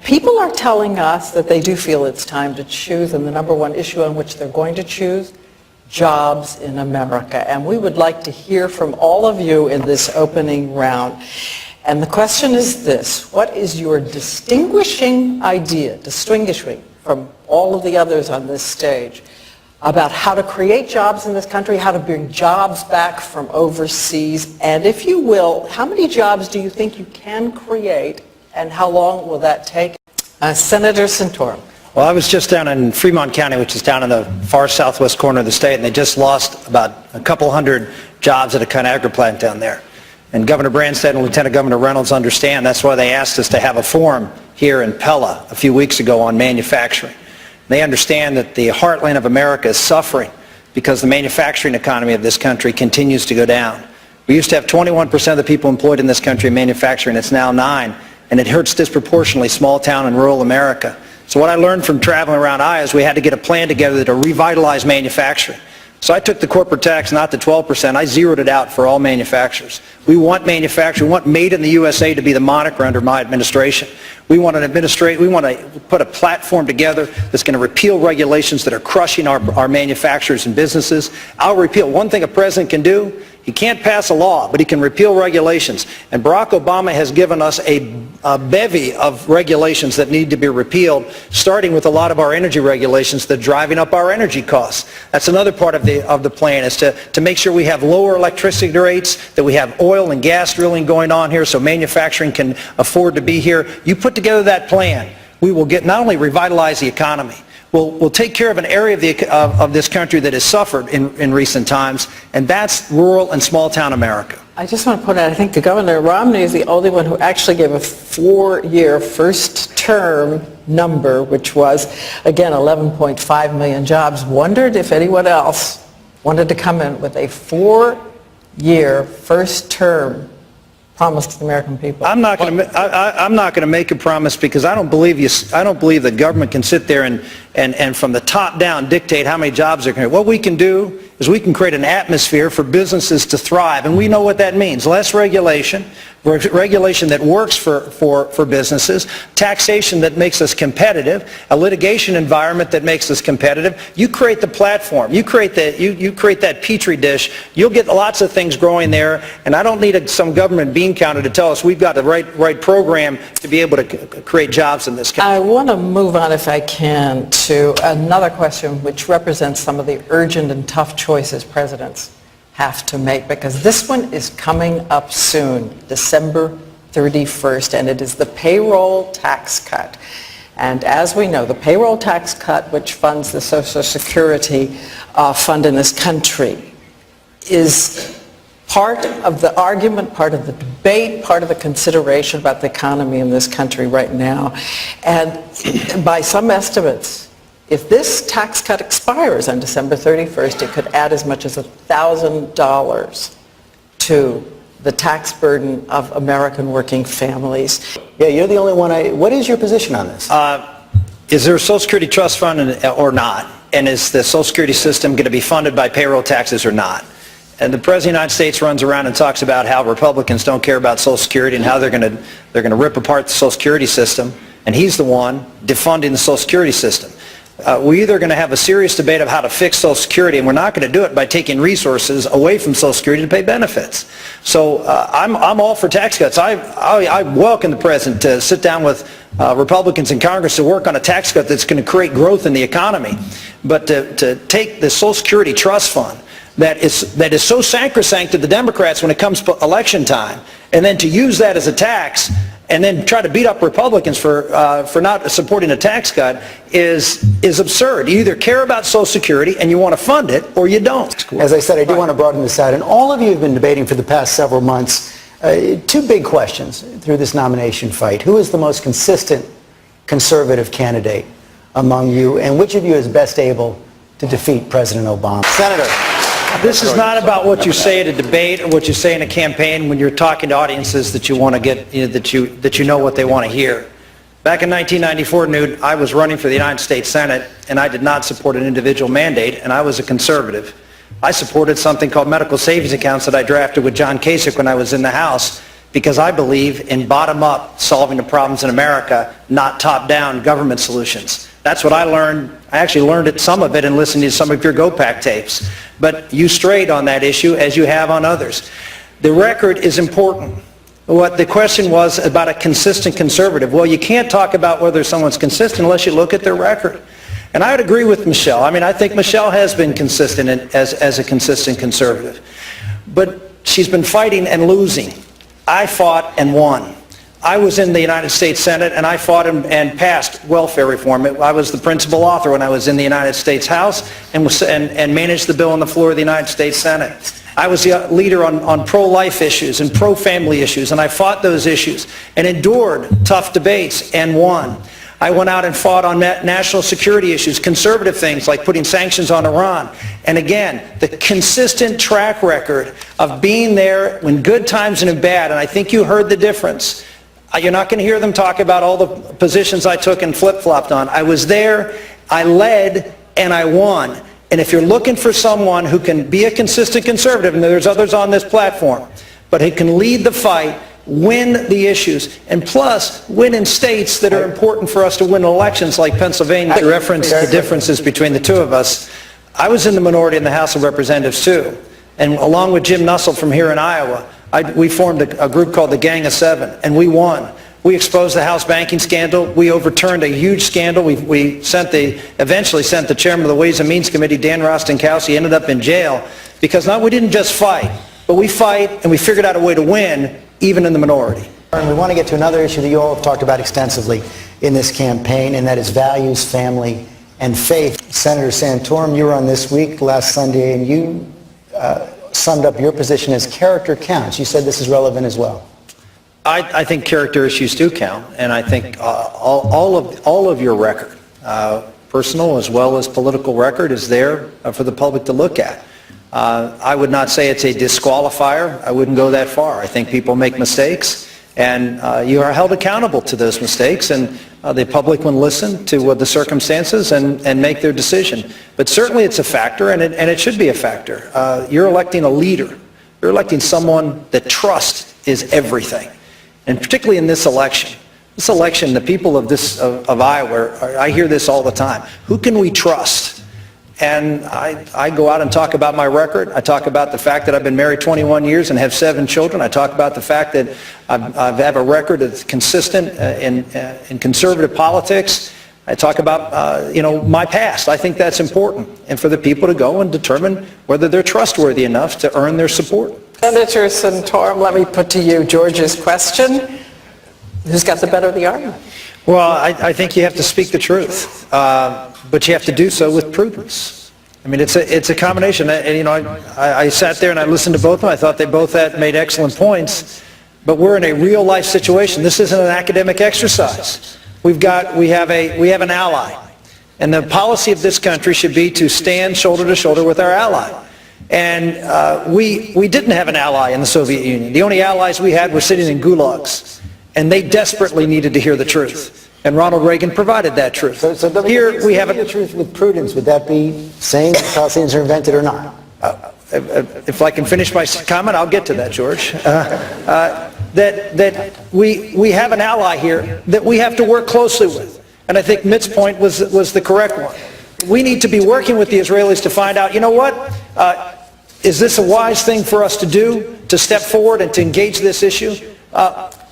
People are telling us that they do feel it's time to choose, and the number one issue on which they're going to choose, jobs in America. And we would like to hear from all of you in this opening round. And the question is this: what is your distinguishing idea, distinguishing from all of the others on this stage, about how to create jobs in this country, how to bring jobs back from overseas, and if you will, how many jobs do you think you can create, and how long will that take? Senator Santorum. Well, I was just down in Fremont County, which is down in the far southwest corner of the state, and they just lost about a couple hundred jobs at a Conagra plant down there. And Governor Branstad and Lieutenant Governor Reynolds understand. That's why they asked us to have a forum here in Pella a few weeks ago on manufacturing. They understand that the heartland of America is suffering because the manufacturing economy of this country continues to go down. We used to have 21% of the people employed in this country in manufacturing. It's now 9%, and it hurts disproportionately small town and rural America. So what I learned from traveling around Iowa is we had to get a plan together to revitalize manufacturing. So I took the corporate tax not to 12%, I zeroed it out for all manufacturers. We want manufacturing, we want Made in the USA to be the moniker under my administration. We want to put a platform together that's going to repeal regulations that are crushing our manufacturers and businesses. I'll repeal. One thing a president can do, he can't pass a law, but he can repeal regulations. And Barack Obama has given us a bevy of regulations that need to be repealed, starting with a lot of our energy regulations that are driving up our energy costs. That's another part of the plan, is to make sure we have lower electricity rates, that we have oil and gas drilling going on here so manufacturing can afford to be here. You put together that plan, we will get not only revitalize the economy, we'll take care of an area of this country that has suffered in recent times, and that's rural and small town America. I just want to point out, I think Governor Romney is the only one who actually gave a 4-year first term number, which was, again, 11.5 million jobs. Wondered if anyone else wanted to come in with a 4-year first term promise to the American people. I'm not going to make a promise, because I don't believe the government can sit there and from the top down dictate how many jobs they're going to. What we can do is we can create an atmosphere for businesses to thrive, and we know what that means. Less regulation, regulation that works for businesses, taxation that makes us competitive, a litigation environment that makes us competitive. You create the platform, you create that petri dish, you'll get lots of things growing there, and I don't need some government bean counter to tell us we've got the right program to be able to create jobs in this country. I want to move on, if I can, to another question which represents some of the urgent and tough choices presidents have to make, because this one is coming up soon, December 31st, and it is the payroll tax cut. And as we know, the payroll tax cut, which funds the Social Security fund in this country, is part of the argument, part of the debate, part of the consideration about the economy in this country right now. And by some estimates, if this tax cut expires on December 31st, it could add as much as $1,000 to the tax burden of American working families. Yeah, you're the only one. What is your position on this? Is there a Social Security trust fund or not? And is the Social Security system going to be funded by payroll taxes or not? And the President of the United States runs around and talks about how Republicans don't care about Social Security and how they're going to rip apart the Social Security system, and he's the one defunding the Social Security system. We're either going to have a serious debate of how to fix Social Security, and we're not going to do it by taking resources away from Social Security to pay benefits. So I'm all for tax cuts. I welcome the President to sit down with Republicans in Congress to work on a tax cut that's going to create growth in the economy. But to take the Social Security Trust Fund that is so sacrosanct to the Democrats when it comes to election time, and then to use that as a tax and then try to beat up Republicans for not supporting a tax cut is absurd. You either care about Social Security and you want to fund it, or you don't. As I said, I do want to broaden this out. And all of you have been debating for the past several months two big questions through this nomination fight. Who is the most consistent conservative candidate among you, and which of you is best able to defeat President Obama? Senator. This is not about what you say at a debate or what you say in a campaign when you're talking to audiences that you want to get, that you know what they want to hear. Back in 1994, Newt, I was running for the United States Senate, and I did not support an individual mandate, and I was a conservative. I supported something called medical savings accounts that I drafted with John Kasich when I was in the House, because I believe in bottom-up solving the problems in America, not top-down government solutions. That's what I learned. I actually learned some of it in listening to some of your GOPAC tapes. But you strayed on that issue, as you have on others. The record is important. What the question was about a consistent conservative. Well, you can't talk about whether someone's consistent unless you look at their record. And I would agree with Michelle. I mean, I think Michelle has been consistent as a consistent conservative. But she's been fighting and losing. I fought and won. I was in the United States Senate, and I fought and passed welfare reform. I was the principal author when I was in the United States House and managed the bill on the floor of the United States Senate. I was the leader on pro-life issues and pro-family issues, and I fought those issues and endured tough debates and won. I went out and fought on national security issues, conservative things like putting sanctions on Iran. And again, the consistent track record of being there when good times and in bad, and I think you heard the difference. You're not going to hear them talk about all the positions I took and flip-flopped on. I was there, I led, and I won. And if you're looking for someone who can be a consistent conservative, and there's others on this platform, but who can lead the fight, win the issues, and plus win in states that are important for us to win elections like Pennsylvania. I referenced the differences between the two of us. I was in the minority in the House of Representatives too, and along with Jim Nussle from here in Iowa, we formed a group called the Gang of Seven, and we won. We exposed the House banking scandal. We overturned a huge scandal. We eventually sent the chairman of the Ways and Means Committee, Dan Rostenkowski, ended up in jail because we didn't just fight, but we fight and we figured out a way to win even in the minority. And we want to get to another issue that you all have talked about extensively in this campaign, and that is values, family, and faith. Senator Santorum, you were on This Week last Sunday, and you summed up your position as character counts. You said this is relevant as well. I think character issues do count, and I think all of your record, personal as well as political record, is there for the public to look at. I would not say it's a disqualifier. I wouldn't go that far. I think people make mistakes, and you are held accountable to those mistakes, and the public will listen to the circumstances and make their decision. But certainly it's a factor, and it should be a factor. You're electing a leader. You're electing someone that trust is everything. And particularly in this election, the people of Iowa, I hear this all the time. Who can we trust? And I go out and talk about my record. I talk about the fact that I've been married 21 years and have 7 children. I talk about the fact that I have a record that's consistent in conservative politics. I talk about my past. I think that's important, and for the people to go and determine whether they're trustworthy enough to earn their support. Senator Santorum, let me put to you George's question. Who's got the better of the argument? Well, I think you have to speak the truth, but you have to do so with prudence. I mean, it's a combination. I sat there and I listened to both of them. I thought they both made excellent points, but we're in a real life situation. This isn't an academic exercise. We have an ally, and the policy of this country should be to stand shoulder to shoulder with our ally. And we didn't have an ally in the Soviet Union. The only allies we had were sitting in gulags, and they desperately needed to hear the truth. And Ronald Reagan provided that truth. So here we have the truth with prudence. Would that be saying that Palestinians are invented or not? If I can finish my comment, I'll get to that, George. That we have an ally here that we have to work closely with. And I think Mitt's point was the correct one. We need to be working with the Israelis to find out, you know what, is this a wise thing for us to do, to step forward and to engage this issue?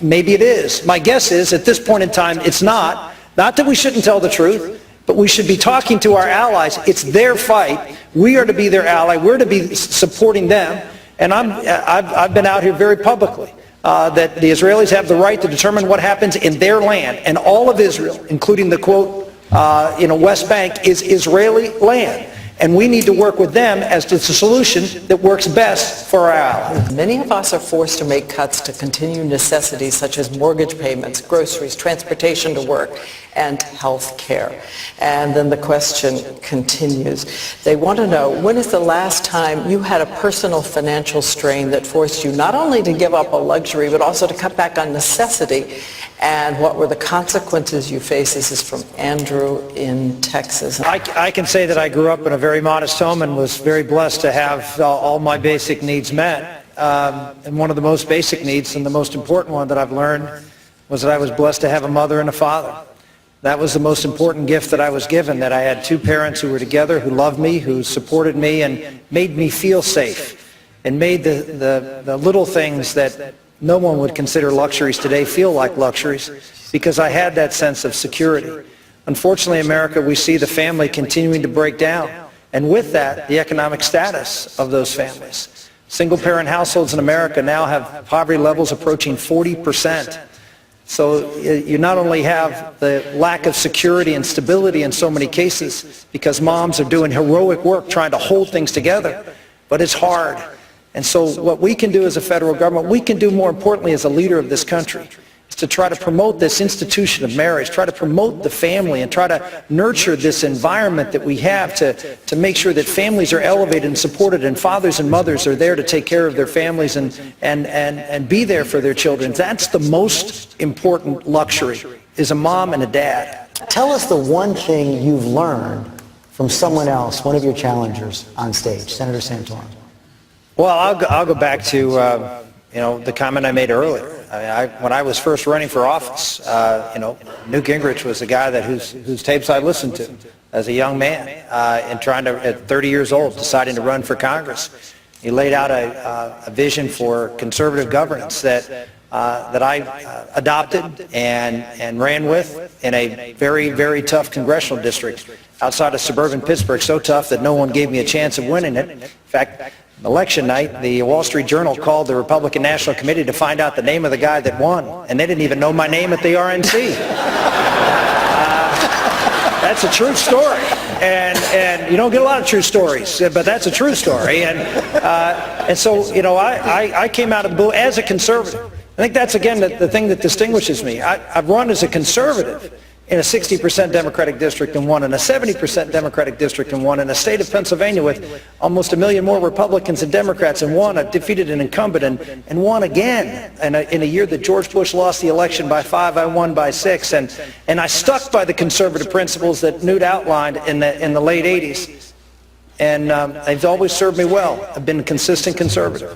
Maybe it is. My guess is, at this point in time, it's not. Not that we shouldn't tell the truth, but we should be talking to our allies. It's their fight. We are to be their ally. We're to be supporting them. And I've been out here very publicly that the Israelis have the right to determine what happens in their land. And all of Israel, including the, quote, West Bank, is Israeli land. And we need to work with them as to the solution that works best for our allies. Many of us are forced to make cuts to continue necessities such as mortgage payments, groceries, transportation to work, and health care. And then the question continues. They want to know, when is the last time you had a personal financial strain that forced you not only to give up a luxury, but also to cut back on necessity? And what were the consequences you faced? This is from Andrew in Texas. I can say that I grew up in a very modest home and was very blessed to have all my basic needs met. and one of the most basic needs and the most important one that I've learned was that I was blessed to have a mother and a father. That was the most important gift that I was given, that I had two parents who were together, who loved me, who supported me, and made me feel safe, and made the little things that no one would consider luxuries today feel like luxuries, because I had that sense of security. Unfortunately, in America, we see the family continuing to break down, and with that, the economic status of those families. Single-parent households in America now have poverty levels approaching 40%. So you not only have the lack of security and stability in so many cases because moms are doing heroic work trying to hold things together, but it's hard. And so what we can do as a federal government, we can do more importantly as a leader of this country, is to try to promote this institution of marriage, try to promote the family, and try to nurture this environment that we have to make sure that families are elevated and supported, and fathers and mothers are there to take care of their families and be there for their children. That's the most important luxury, is a mom and a dad. Tell us the one thing you've learned from someone else, one of your challengers on stage, Senator Santorum. Well, I'll go back to the comment I made earlier. When I was first running for office, Newt Gingrich was the guy whose tapes I listened to as a young man, and trying to, at 30 years old, deciding to run for Congress. He laid out a vision for conservative governance that I adopted and ran with in a very, very tough congressional district outside of suburban Pittsburgh, so tough that no one gave me a chance of winning it. In fact, election night, the Wall Street Journal called the Republican National Committee to find out the name of the guy that won, and they didn't even know my name at the RNC. That's a true story, and you don't get a lot of true stories, but that's a true story. And so, I came out of the blue as a conservative. I think that's, again, the thing that distinguishes me. I've run as a conservative in a 60% Democratic district and won, in a 70% Democratic district and won, in a state of Pennsylvania with almost 1 million more Republicans and Democrats, and won. I defeated an incumbent and won again. And in a year that George Bush lost the election by 5, I won by 6. And I stuck by the conservative principles that Newt outlined in the late 80s. And they've always served me well. I've been a consistent conservative.